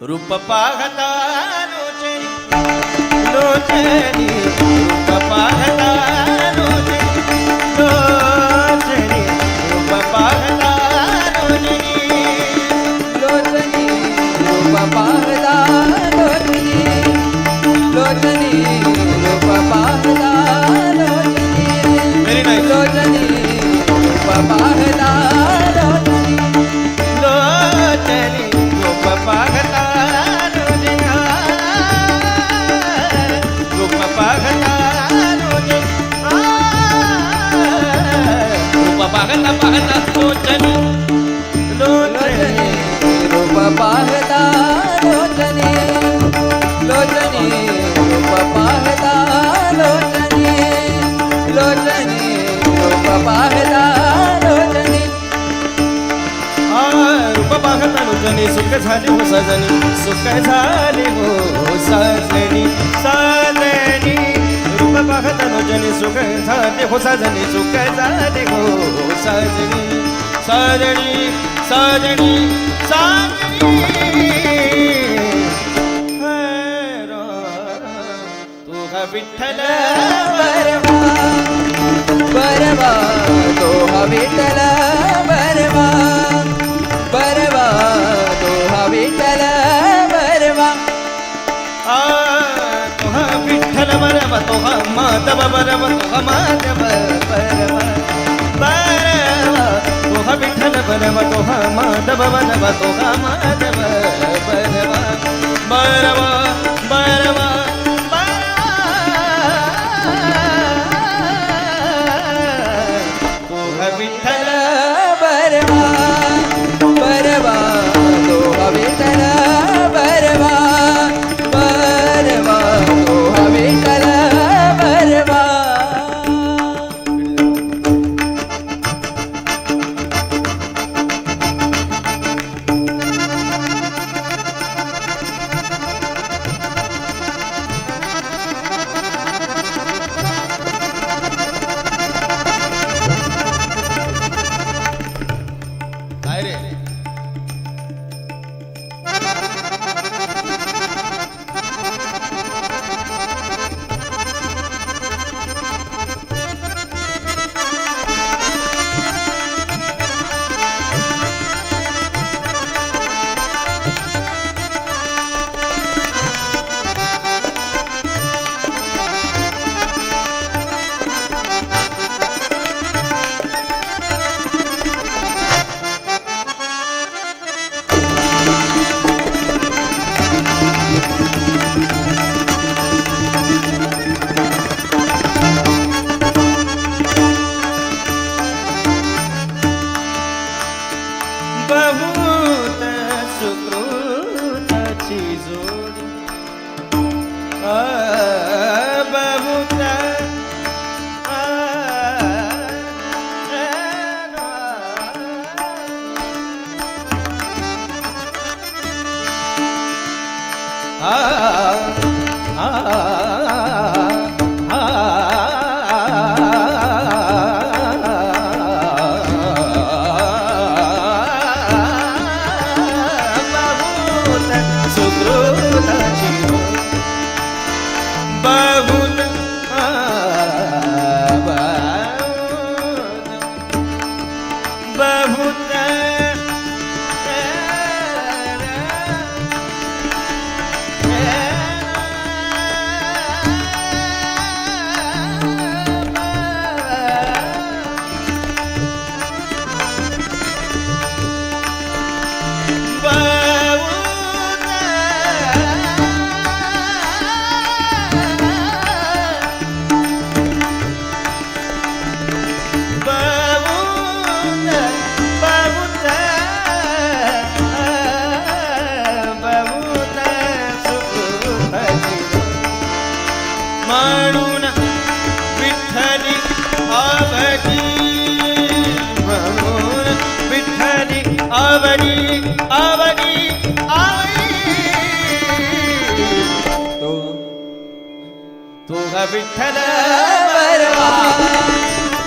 रूप पाहता लोचनी लोचनी रूप पाहता लोचनी लोचनी रूप पाहता लोचनी लोचनी रूप पाहता लोचनी लोचनी रूप पाहता लोचनी Very nice. लोचनी रूप पाहता लोचनी लोचनी रूप पाहता रूप पाहता रूप पाहता पाहता लोचनी लोचनी रूप पाहता लोचनी लोचनी रूप पाहता लोचनी लोचनी रूप पाहता लोचनी रूप पाहता लोचनी सुख झाली हो सजनी सुख झाली हो सजनी सजनी रूप पाहता लोचनी सुख झाली हो सजनी सुख झाली हो सजनी सजनी सजनी सजनी तू हा विठ्ठल बरवा बरवा तो हा विठ्ठल बरवा बरवा तो हा विठ्ठल बरवा तो हा विठ्ठल बरवा तो हा माधव बरवा तो हा माधव बरवा बरवा तो हा विठ्ठल बरवा तो हा माधव बरवा तो हा माधव बरवा बरवा बरवा तो हा विठ्ठल बरवा बरवा तो हा विठ्ठल बरवा बरवा तो हा विठ्ठल बरवा काय रे बहुत सुकृताची जोडी बहुत आवडी आवडी आवडी तो तो हा विठ्ठल बरवा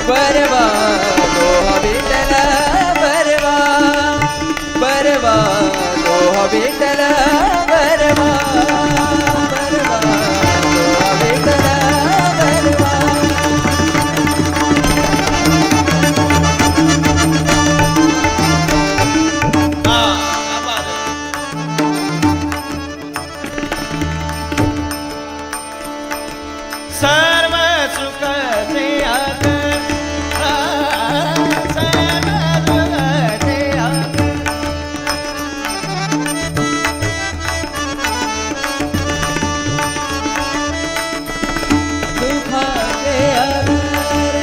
बरवा दोहा विठ्ठल बरवा बरवा दोहा विठ्ठल बरवा बरवा दोहा विठ्ठल बरवा हा, आभार. सर्व सुखाचे आधार, सर्व सुखाचे आधार. सुखाचे आधार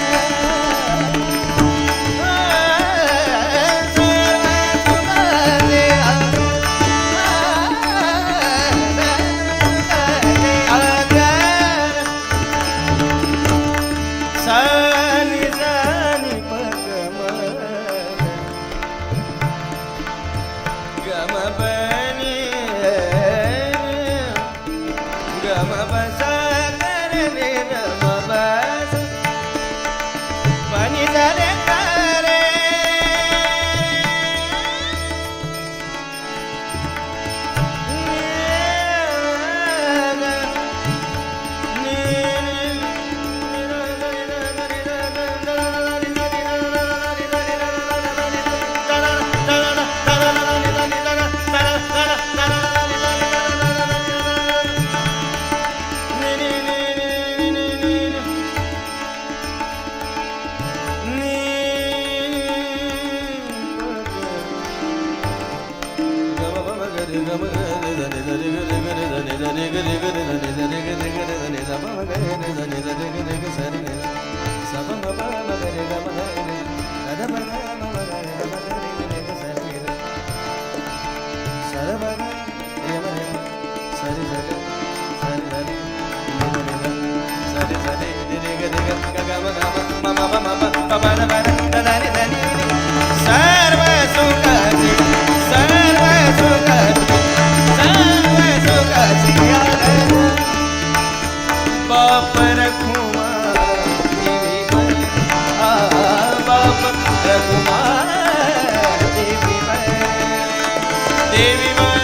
सर्व सुखाचे सर्व सुखाचे सर्व सुखाचे बाप रखुमा देवी बर बाप रखुमा देवी बर